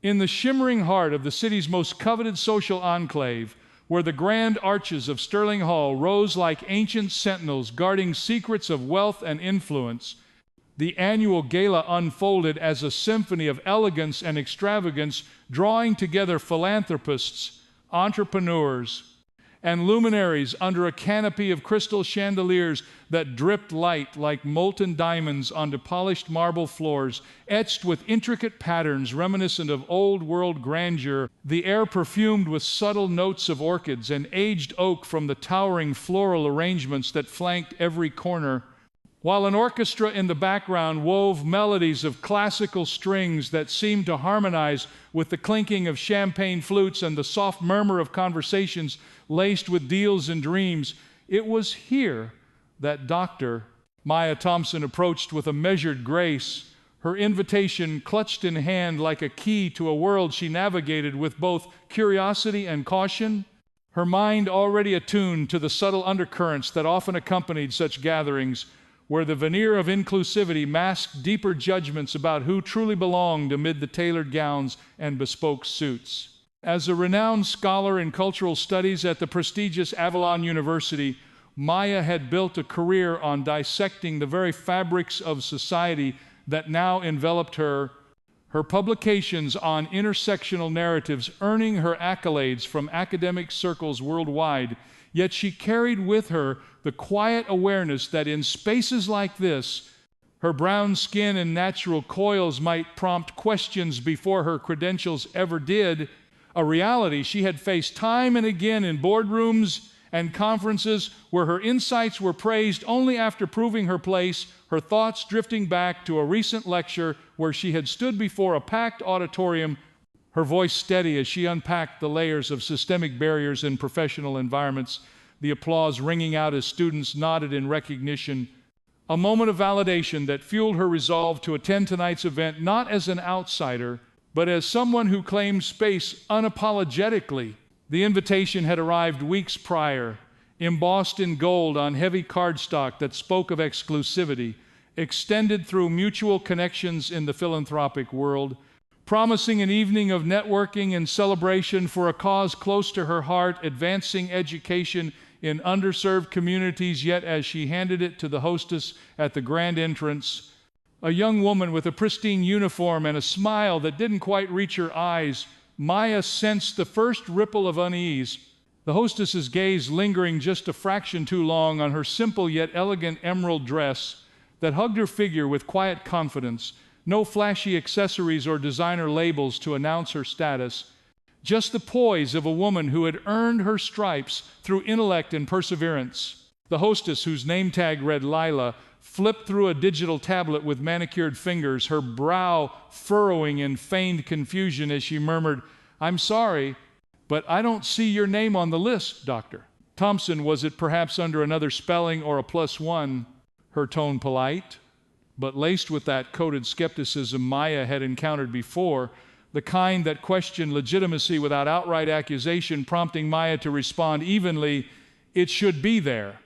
In the shimmering heart of the city's most coveted social enclave, where the grand arches of Sterling Hall rose like ancient sentinels guarding secrets of wealth and influence, the annual gala unfolded as a symphony of elegance and extravagance, drawing together philanthropists, entrepreneurs, and luminaries under a canopy of crystal chandeliers that dripped light like molten diamonds onto polished marble floors, etched with intricate patterns reminiscent of old-world grandeur, the air perfumed with subtle notes of orchids and aged oak from the towering floral arrangements that flanked every corner, while an orchestra in the background wove melodies of classical strings that seemed to harmonize with the clinking of champagne flutes and the soft murmur of conversations laced with deals and dreams. It was here that Dr. Maya Thompson approached with a measured grace, her invitation clutched in hand like a key to a world she navigated with both curiosity and caution, her mind already attuned to the subtle undercurrents that often accompanied such gatherings, where the veneer of inclusivity masked deeper judgments about who truly belonged amid the tailored gowns and bespoke suits. As a renowned scholar in cultural studies at the prestigious Avalon University, Maya had built a career on dissecting the very fabrics of society that now enveloped her, her publications on intersectional narratives earning her accolades from academic circles worldwide. Yet she carried with her the quiet awareness that in spaces like this, her brown skin and natural coils might prompt questions before her credentials ever did, a reality she had faced time and again in boardrooms and conferences where her insights were praised only after proving her place, her thoughts drifting back to a recent lecture where she had stood before a packed auditorium, her voice steady as she unpacked the layers of systemic barriers in professional environments, the applause ringing out as students nodded in recognition, a moment of validation that fueled her resolve to attend tonight's event not as an outsider, but as someone who claimed space unapologetically. The invitation had arrived weeks prior, embossed in gold on heavy cardstock that spoke of exclusivity, extended through mutual connections in the philanthropic world, promising an evening of networking and celebration for a cause close to her heart, advancing education in underserved communities. Yet as she handed it to the hostess at the grand entrance, a young woman with a pristine uniform and a smile that didn't quite reach her eyes, Maya sensed the first ripple of unease, the hostess's gaze lingering just a fraction too long on her simple yet elegant emerald dress that hugged her figure with quiet confidence, no flashy accessories or designer labels to announce her status, just the poise of a woman who had earned her stripes through intellect and perseverance. The hostess, whose name tag read Lila, flipped through a digital tablet with manicured fingers, her brow furrowing in feigned confusion as she murmured, "I'm sorry, but I don't see your name on the list, Doctor." Thompson, was it perhaps under another spelling or a +1? Her tone polite, but laced with that coded skepticism Maya had encountered before, the kind that questioned legitimacy without outright accusation, prompting Maya to respond evenly, "It should be there."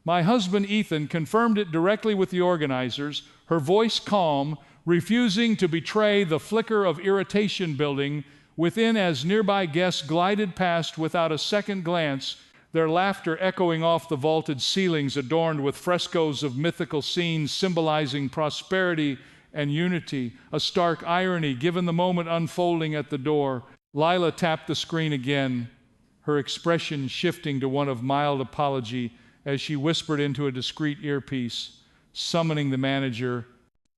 My husband Ethan confirmed it directly with the organizers, her voice calm, refusing to betray the flicker of irritation building within as nearby guests glided past without a second glance, their laughter echoing off the vaulted ceilings adorned with frescoes of mythical scenes symbolizing prosperity and unity, a stark irony given the moment unfolding at the door. Lila tapped the screen again, her expression shifting to one of mild apology as she whispered into a discreet earpiece, summoning the manager,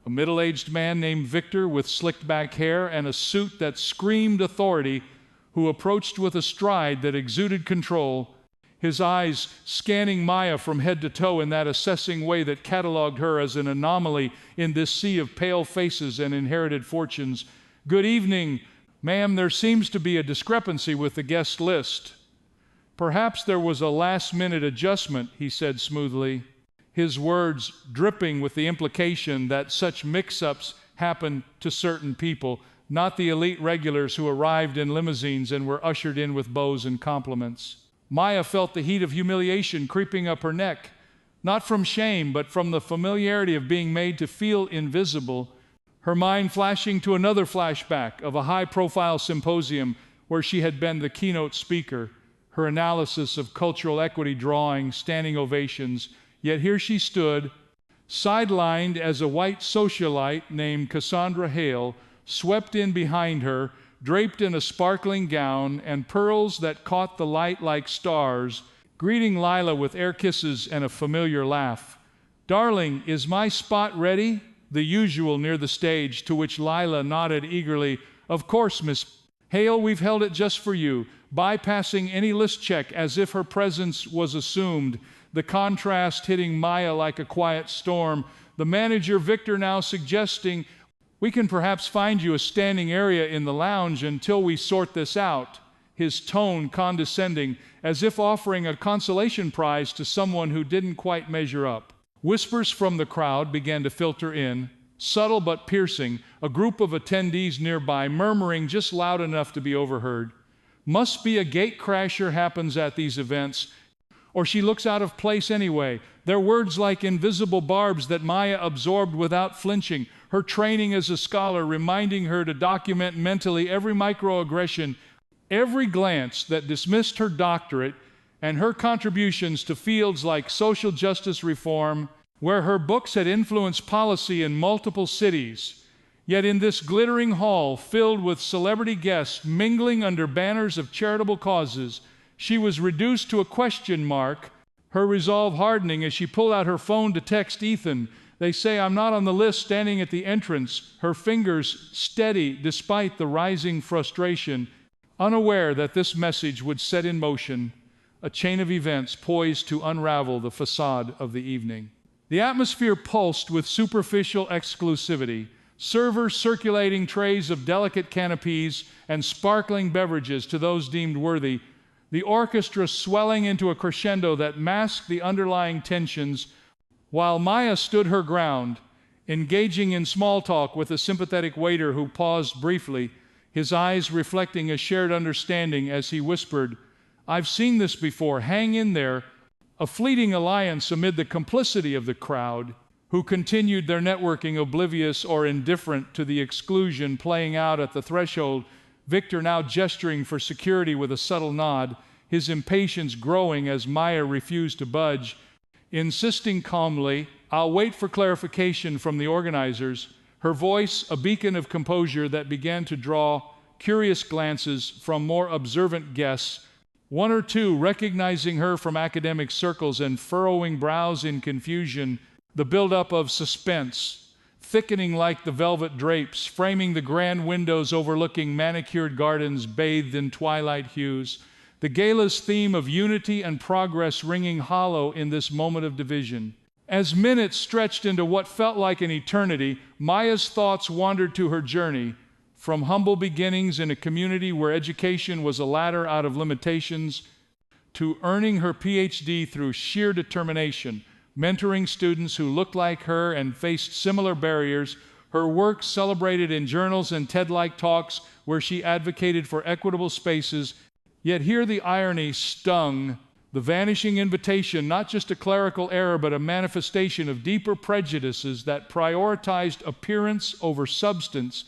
a middle-aged man named Victor with slicked-back hair and a suit that screamed authority, who approached with a stride that exuded control, his eyes scanning Maya from head to toe in that assessing way that cataloged her as an anomaly in this sea of pale faces and inherited fortunes. "Good evening, ma'am. There seems to be a discrepancy with the guest list." "Perhaps there was a last-minute adjustment," he said smoothly, his words dripping with the implication that such mix-ups happen to certain people, not the elite regulars who arrived in limousines and were ushered in with bows and compliments. Maya felt the heat of humiliation creeping up her neck, not from shame, but from the familiarity of being made to feel invisible. her mind flashing to another flashback of a high-profile symposium where she had been the keynote speaker, her analysis of cultural equity drawing standing ovations, yet here she stood, sidelined as a white socialite named Cassandra Hale swept in behind her, draped in a sparkling gown and pearls that caught the light like stars, greeting Lila with air kisses and a familiar laugh. "Darling, is my spot ready?" The usual near the stage, to which Lila nodded eagerly. "Of course, Miss Hale, we've held it just for you," bypassing any list check as if her presence was assumed, the contrast hitting Maya like a quiet storm. The manager, Victor, now suggesting, "We can perhaps find you a standing area in the lounge until we sort this out," his tone condescending, as if offering a consolation prize to someone who didn't quite measure up. Whispers from the crowd began to filter in, subtle but piercing, a group of attendees nearby murmuring just loud enough to be overheard. "Must be a gate crasher happens at these events, or she looks out of place anyway." Their words like invisible barbs that Maya absorbed without flinching, her training as a scholar reminding her to document mentally every microaggression, every glance that dismissed her doctorate, and her contributions to fields like social justice reform, where her books had influenced policy in multiple cities. Yet in this glittering hall, filled with celebrity guests mingling under banners of charitable causes, she was reduced to a question mark, her resolve hardening as she pulled out her phone to text Ethan. "They say I'm not on the list," standing at the entrance, her fingers steady despite the rising frustration, unaware that this message would set in motion a chain of events poised to unravel the facade of the evening. The atmosphere pulsed with superficial exclusivity, servers circulating trays of delicate canapes and sparkling beverages to those deemed worthy, the orchestra swelling into a crescendo that masked the underlying tensions, while Maya stood her ground, engaging in small talk with a sympathetic waiter who paused briefly, his eyes reflecting a shared understanding as he whispered, "I've seen this before, hang in there," a fleeting alliance amid the complicity of the crowd, who continued their networking oblivious or indifferent to the exclusion playing out at the threshold, Victor now gesturing for security with a subtle nod, his impatience growing as Maya refused to budge, insisting calmly, "I'll wait for clarification from the organizers," her voice a beacon of composure that began to draw curious glances from more observant guests, one or two recognizing her from academic circles and furrowing brows in confusion, the buildup of suspense, thickening like the velvet drapes, framing the grand windows overlooking manicured gardens bathed in twilight hues, the gala's theme of unity and progress ringing hollow in this moment of division. As minutes stretched into what felt like an eternity, Maya's thoughts wandered to her journey, from humble beginnings in a community where education was a ladder out of limitations, to earning her PhD through sheer determination, mentoring students who looked like her and faced similar barriers, her work celebrated in journals and TED-like talks where she advocated for equitable spaces. Yet here the irony stung, the vanishing invitation, not just a clerical error, but a manifestation of deeper prejudices that prioritized appearance over substance.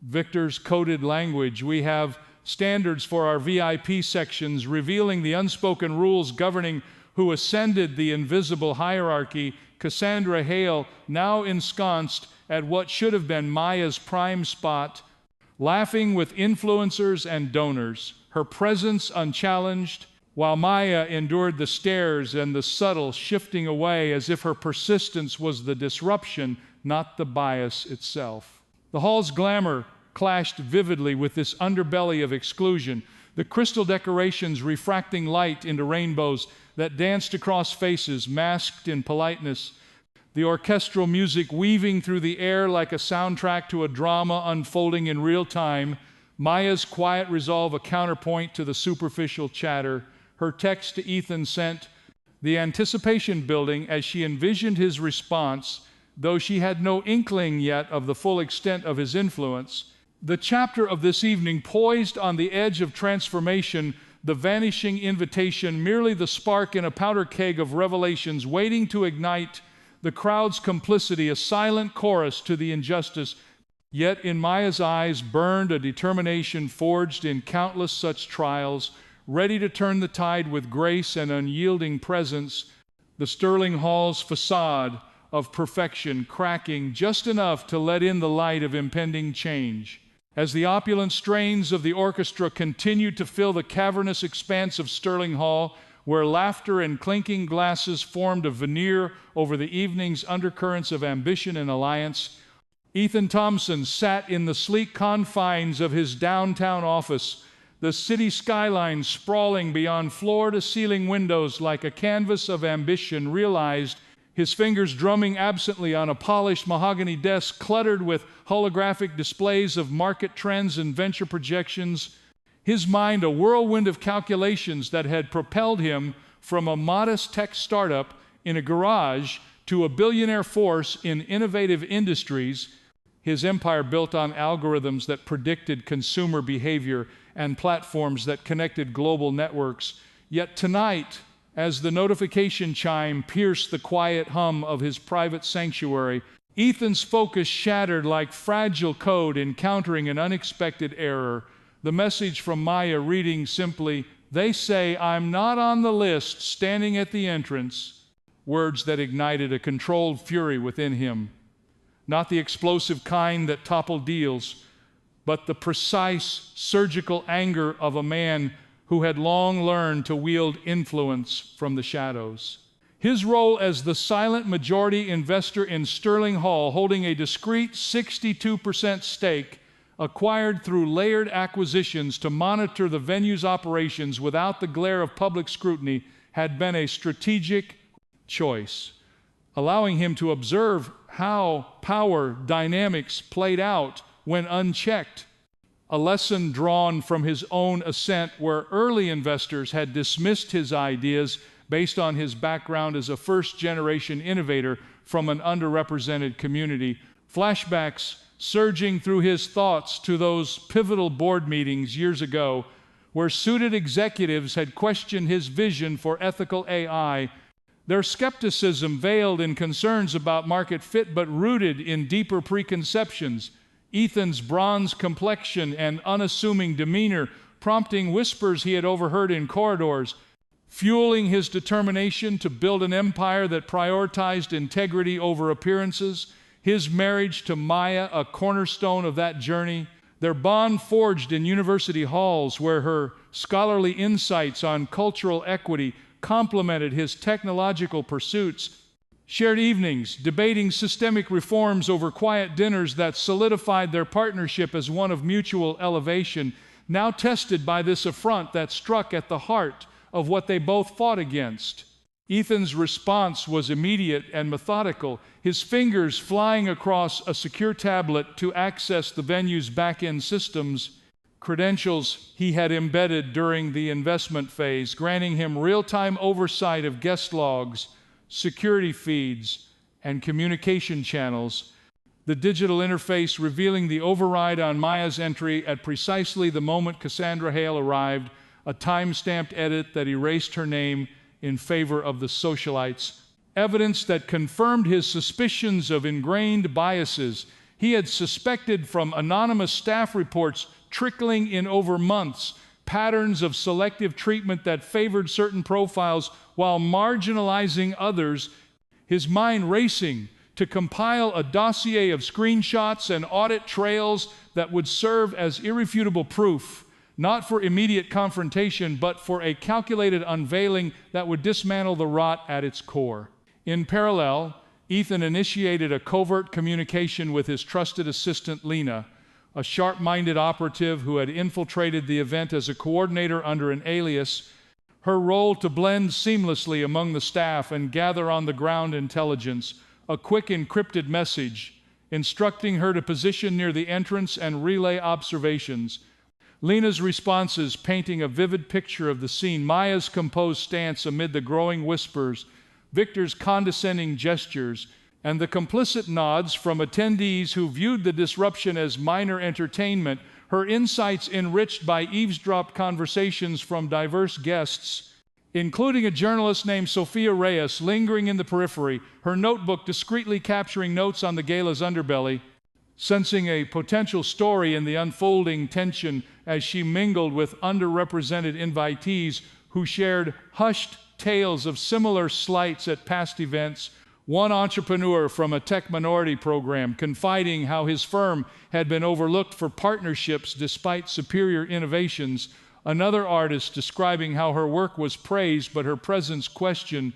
Victor's coded language. We have standards for our VIP sections revealing the unspoken rules governing who ascended the invisible hierarchy. Cassandra Hale, now ensconced at what should have been Maya's prime spot, laughing with influencers and donors, her presence unchallenged, while Maya endured the stares and the subtle shifting away as if her persistence was the disruption, not the bias itself. The hall's glamour clashed vividly with this underbelly of exclusion, the crystal decorations refracting light into rainbows that danced across faces masked in politeness, the orchestral music weaving through the air like a soundtrack to a drama unfolding in real time, Maya's quiet resolve a counterpoint to the superficial chatter, her text to Ethan sent, the anticipation building as she envisioned his response, though she had no inkling yet of the full extent of his influence. The chapter of this evening poised on the edge of transformation, the vanishing invitation, merely the spark in a powder keg of revelations waiting to ignite the crowd's complicity, a silent chorus to the injustice. Yet in Maya's eyes burned a determination forged in countless such trials, ready to turn the tide with grace and unyielding presence, the Sterling Hall's facade of perfection cracking just enough to let in the light of impending change. As the opulent strains of the orchestra continued to fill the cavernous expanse of Sterling Hall, where laughter and clinking glasses formed a veneer over the evening's undercurrents of ambition and alliance, Ethan Thompson sat in the sleek confines of his downtown office, the city skyline sprawling beyond floor-to-ceiling windows like a canvas of ambition, realized, his fingers drumming absently on a polished mahogany desk cluttered with holographic displays of market trends and venture projections, his mind a whirlwind of calculations that had propelled him from a modest tech startup in a garage to a billionaire force in innovative industries, his empire built on algorithms that predicted consumer behavior and platforms that connected global networks. Yet tonight, as the notification chime pierced the quiet hum of his private sanctuary, Ethan's focus shattered like fragile code encountering an unexpected error. The message from Maya reading simply, "They say I'm not on the list, standing at the entrance," words that ignited a controlled fury within him. Not the explosive kind that toppled deals, but the precise, surgical anger of a man who had long learned to wield influence from the shadows. His role as the silent majority investor in Sterling Hall, holding a discreet 62% stake, acquired through layered acquisitions to monitor the venue's operations without the glare of public scrutiny, had been a strategic choice, allowing him to observe how power dynamics played out when unchecked. A lesson drawn from his own ascent, where early investors had dismissed his ideas based on his background as a first-generation innovator from an underrepresented community. Flashbacks surging through his thoughts to those pivotal board meetings years ago, where suited executives had questioned his vision for ethical AI, their skepticism veiled in concerns about market fit but rooted in deeper preconceptions. Ethan's bronze complexion and unassuming demeanor prompting whispers he had overheard in corridors, fueling his determination to build an empire that prioritized integrity over appearances, his marriage to Maya a cornerstone of that journey, their bond forged in university halls where her scholarly insights on cultural equity complemented his technological pursuits, shared evenings debating systemic reforms over quiet dinners that solidified their partnership as one of mutual elevation, now tested by this affront that struck at the heart of what they both fought against. Ethan's response was immediate and methodical, his fingers flying across a secure tablet to access the venue's back-end systems, credentials he had embedded during the investment phase, granting him real-time oversight of guest logs, security feeds, and communication channels, the digital interface revealing the override on Maya's entry at precisely the moment Cassandra Hale arrived, a time-stamped edit that erased her name in favor of the socialites, evidence that confirmed his suspicions of ingrained biases he had suspected from anonymous staff reports trickling in over months, patterns of selective treatment that favored certain profiles while marginalizing others, his mind racing to compile a dossier of screenshots and audit trails that would serve as irrefutable proof, not for immediate confrontation, but for a calculated unveiling that would dismantle the rot at its core. In parallel, Ethan initiated a covert communication with his trusted assistant, Lena, a sharp-minded operative who had infiltrated the event as a coordinator under an alias, her role to blend seamlessly among the staff and gather on-the-ground intelligence, a quick encrypted message instructing her to position near the entrance and relay observations. Lena's responses painting a vivid picture of the scene, Maya's composed stance amid the growing whispers, Victor's condescending gestures, and the complicit nods from attendees who viewed the disruption as minor entertainment, her insights enriched by eavesdropped conversations from diverse guests, including a journalist named Sophia Reyes lingering in the periphery, her notebook discreetly capturing notes on the gala's underbelly. sensing a potential story in the unfolding tension as she mingled with underrepresented invitees who shared hushed tales of similar slights at past events. One entrepreneur from a tech minority program confiding how his firm had been overlooked for partnerships despite superior innovations. Another artist describing how her work was praised but her presence questioned.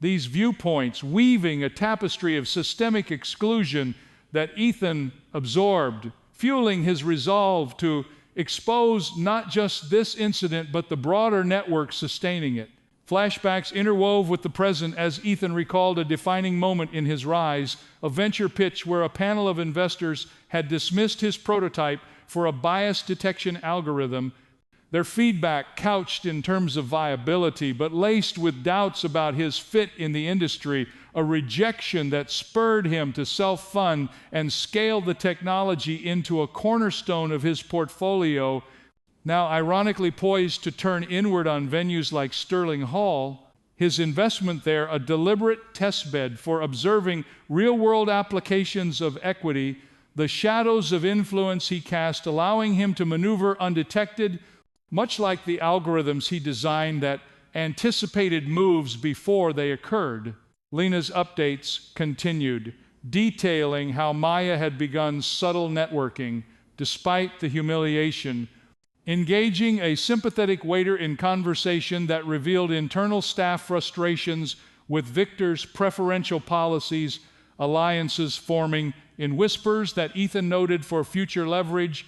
These viewpoints weaving a tapestry of systemic exclusion that Ethan absorbed, fueling his resolve to expose not just this incident but the broader network sustaining it. Flashbacks interwove with the present as Ethan recalled a defining moment in his rise, a venture pitch where a panel of investors had dismissed his prototype for a bias detection algorithm, their feedback couched in terms of viability but laced with doubts about his fit in the industry, a rejection that spurred him to self-fund and scale the technology into a cornerstone of his portfolio. Now ironically poised to turn inward on venues like Sterling Hall, his investment there a deliberate testbed for observing real-world applications of equity, the shadows of influence he cast allowing him to maneuver undetected, much like the algorithms he designed that anticipated moves before they occurred. Lena's updates continued, detailing how Maya had begun subtle networking despite the humiliation, engaging a sympathetic waiter in conversation that revealed internal staff frustrations with Victor's preferential policies, alliances forming in whispers that Ethan noted for future leverage,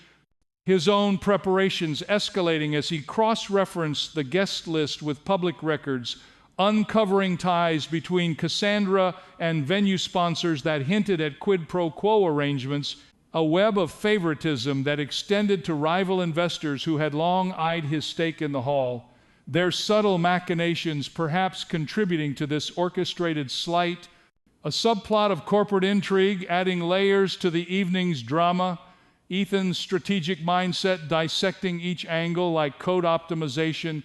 his own preparations escalating as he cross-referenced the guest list with public records, uncovering ties between Cassandra and venue sponsors that hinted at quid pro quo arrangements, a web of favoritism that extended to rival investors who had long eyed his stake in the hall, their subtle machinations perhaps contributing to this orchestrated slight, a subplot of corporate intrigue adding layers to the evening's drama, Ethan's strategic mindset dissecting each angle like code optimization,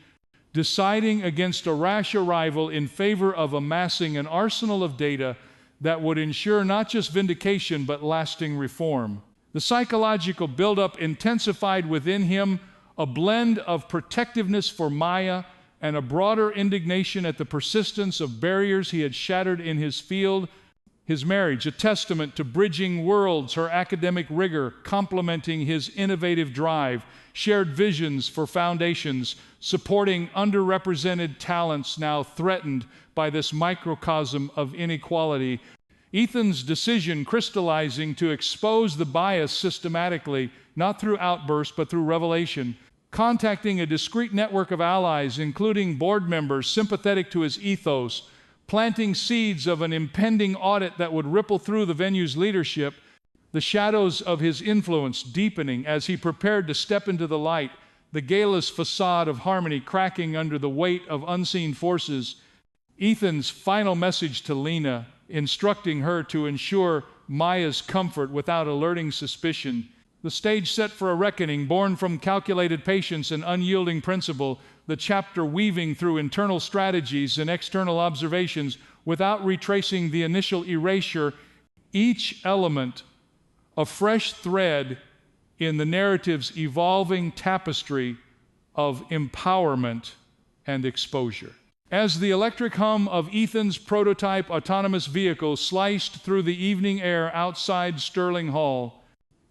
deciding against a rash arrival in favor of amassing an arsenal of data that would ensure not just vindication but lasting reform. The psychological buildup intensified within him, a blend of protectiveness for Maya and a broader indignation at the persistence of barriers he had shattered in his field. His marriage, a testament to bridging worlds, her academic rigor complementing his innovative drive, shared visions for foundations, supporting underrepresented talents now threatened by this microcosm of inequality. Ethan's decision crystallizing to expose the bias systematically, not through outbursts but through revelation, contacting a discreet network of allies, including board members sympathetic to his ethos, planting seeds of an impending audit that would ripple through the venue's leadership, the shadows of his influence deepening as he prepared to step into the light, the gala's facade of harmony cracking under the weight of unseen forces. Ethan's final message to Lena, instructing her to ensure Maya's comfort without alerting suspicion. The stage set for a reckoning born from calculated patience and unyielding principle, the chapter weaving through internal strategies and external observations without retracing the initial erasure, each element a fresh thread in the narrative's evolving tapestry of empowerment and exposure. As the electric hum of Ethan's prototype autonomous vehicle sliced through the evening air outside Sterling Hall,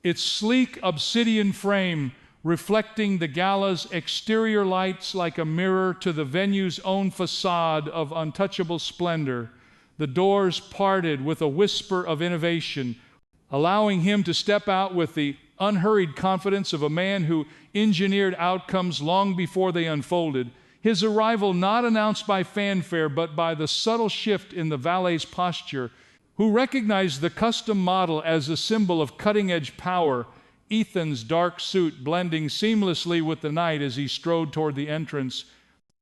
its sleek obsidian frame reflecting the gala's exterior lights like a mirror to the venue's own facade of untouchable splendor, the doors parted with a whisper of innovation, allowing him to step out with the unhurried confidence of a man who engineered outcomes long before they unfolded, his arrival not announced by fanfare but by the subtle shift in the valet's posture, who recognized the custom model as a symbol of cutting-edge power, Ethan's dark suit blending seamlessly with the night as he strode toward the entrance,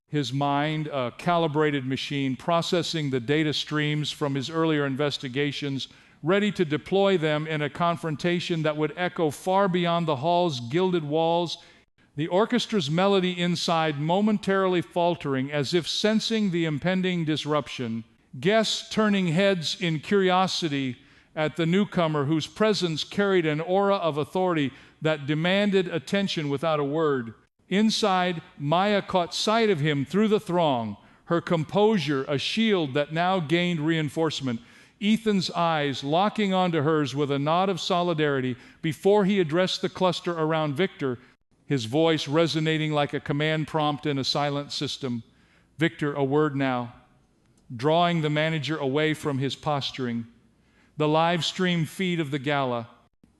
his mind, a calibrated machine, processing the data streams from his earlier investigations, ready to deploy them in a confrontation that would echo far beyond the hall's gilded walls, the orchestra's melody inside momentarily faltering as if sensing the impending disruption, guests turning heads in curiosity at the newcomer whose presence carried an aura of authority that demanded attention without a word. Inside, Maya caught sight of him through the throng, her composure a shield that now gained reinforcement, Ethan's eyes locking onto hers with a nod of solidarity before he addressed the cluster around Victor, his voice resonating like a command prompt in a silent system. Victor, a word now, drawing the manager away from his posturing. The live stream feed of the gala,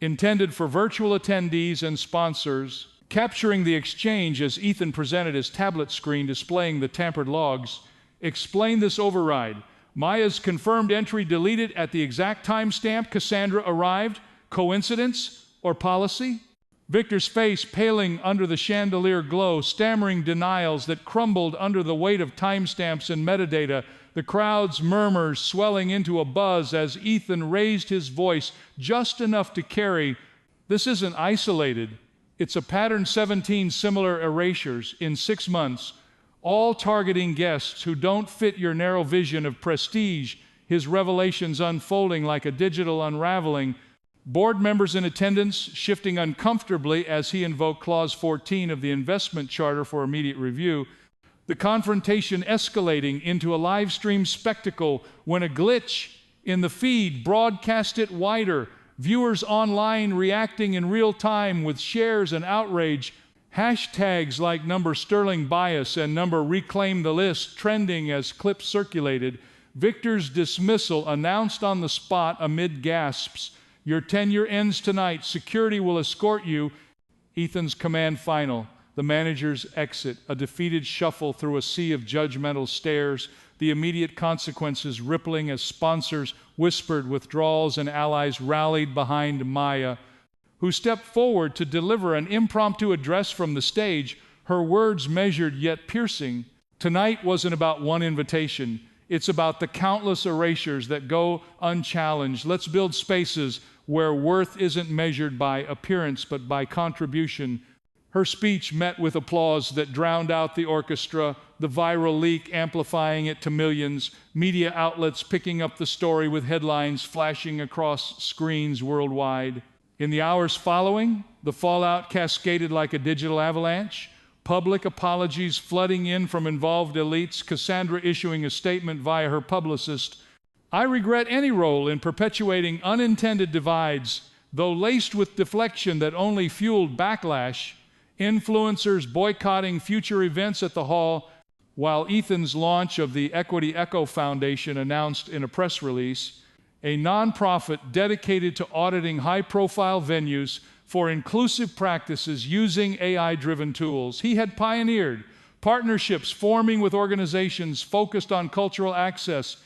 intended for virtual attendees and sponsors, capturing the exchange as Ethan presented his tablet screen displaying the tampered logs. Explain this override. Maya's confirmed entry deleted at the exact timestamp Cassandra arrived. Coincidence or policy? Victor's face paling under the chandelier glow, stammering denials that crumbled under the weight of timestamps and metadata, the crowd's murmurs swelling into a buzz as Ethan raised his voice just enough to carry, "This isn't isolated. It's a pattern 17 similar erasures in 6 months, all targeting guests who don't fit your narrow vision of prestige," his revelations unfolding like a digital unraveling, board members in attendance shifting uncomfortably as he invoked Clause 14 of the investment charter for immediate review, the confrontation escalating into a live stream spectacle when a glitch in the feed broadcast it wider, viewers online reacting in real time with shares and outrage, hashtags like #Sterling Bias and #Reclaim the List trending as clips circulated. Victor's dismissal announced on the spot amid gasps. "Your tenure ends tonight. Security will escort you." Ethan's command final. The manager's exit, a defeated shuffle through a sea of judgmental stares, the immediate consequences rippling as sponsors whispered withdrawals and allies rallied behind Maya, who stepped forward to deliver an impromptu address from the stage, her words measured yet piercing. Tonight wasn't about one invitation. It's about the countless erasures that go unchallenged. Let's build spaces where worth isn't measured by appearance but by contribution. Her speech met with applause that drowned out the orchestra, the viral leak amplifying it to millions, media outlets picking up the story with headlines flashing across screens worldwide. In the hours following, the fallout cascaded like a digital avalanche, public apologies flooding in from involved elites, Cassandra issuing a statement via her publicist. "I regret any role in perpetuating unintended divides, though laced with deflection that only fueled backlash, influencers boycotting future events at the hall," while Ethan's launch of the Equity Echo Foundation announced in a press release, a nonprofit dedicated to auditing high-profile venues for inclusive practices using AI-driven tools. He had pioneered partnerships forming with organizations focused on cultural access,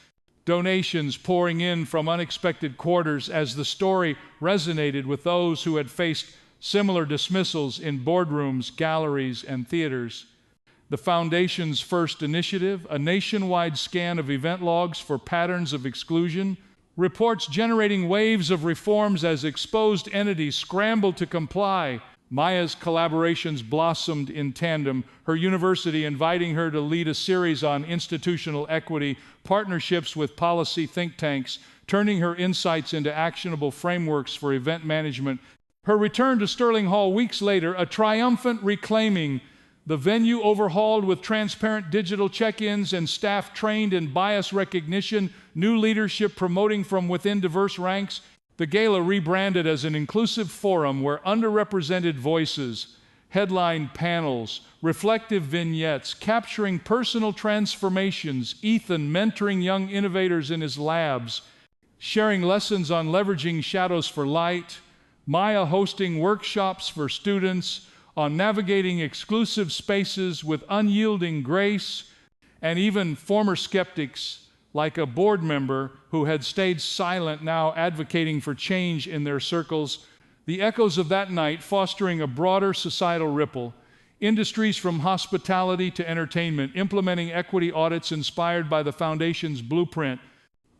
donations pouring in from unexpected quarters as the story resonated with those who had faced similar dismissals in boardrooms, galleries, and theaters. The Foundation's first initiative, a nationwide scan of event logs for patterns of exclusion, reports generating waves of reforms as exposed entities scrambled to comply. Maya's collaborations blossomed in tandem, her university inviting her to lead a series on institutional equity, partnerships with policy think tanks, turning her insights into actionable frameworks for event management. Her return to Sterling Hall weeks later, a triumphant reclaiming, the venue overhauled with transparent digital check-ins and staff trained in bias recognition, new leadership promoting from within diverse ranks. The gala rebranded as an inclusive forum where underrepresented voices, headline panels, reflective vignettes, capturing personal transformations, Ethan mentoring young innovators in his labs, sharing lessons on leveraging shadows for light, Maya hosting workshops for students on navigating exclusive spaces with unyielding grace, and even former skeptics like a board member who had stayed silent now advocating for change in their circles. The echoes of that night fostering a broader societal ripple. Industries from hospitality to entertainment implementing equity audits inspired by the Foundation's blueprint.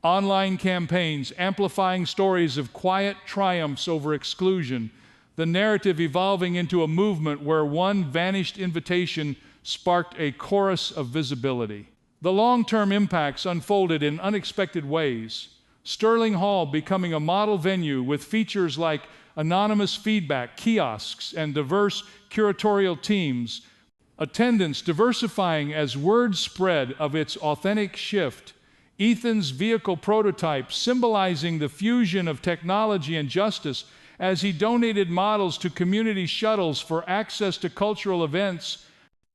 Online campaigns amplifying stories of quiet triumphs over exclusion. The narrative evolving into a movement where one vanished invitation sparked a chorus of visibility. The long-term impacts unfolded in unexpected ways. Sterling Hall becoming a model venue with features like anonymous feedback, kiosks, and diverse curatorial teams. Attendance diversifying as word spread of its authentic shift. Ethan's vehicle prototype symbolizing the fusion of technology and justice as he donated models to community shuttles for access to cultural events.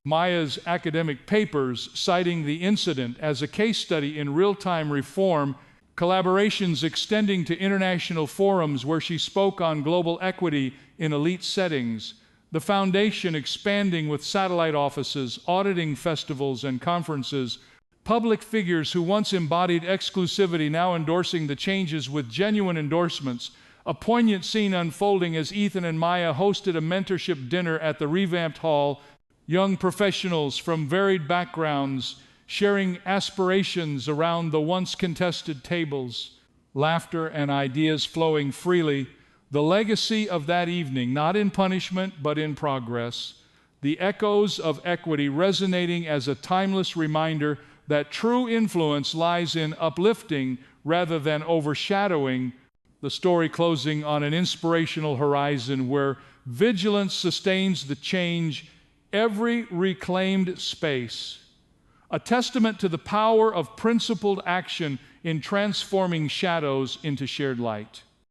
Maya's academic papers citing the incident as a case study in real-time reform, collaborations extending to international forums where she spoke on global equity in elite settings, the foundation expanding with satellite offices, auditing festivals and conferences, public figures who once embodied exclusivity now endorsing the changes with genuine endorsements, a poignant scene unfolding as Ethan and Maya hosted a mentorship dinner at the revamped hall, young professionals from varied backgrounds sharing aspirations around the once contested tables, laughter and ideas flowing freely, the legacy of that evening, not in punishment but in progress, the echoes of equity resonating as a timeless reminder that true influence lies in uplifting rather than overshadowing, the story closing on an inspirational horizon where vigilance sustains the change every reclaimed space, a testament to the power of principled action in transforming shadows into shared light.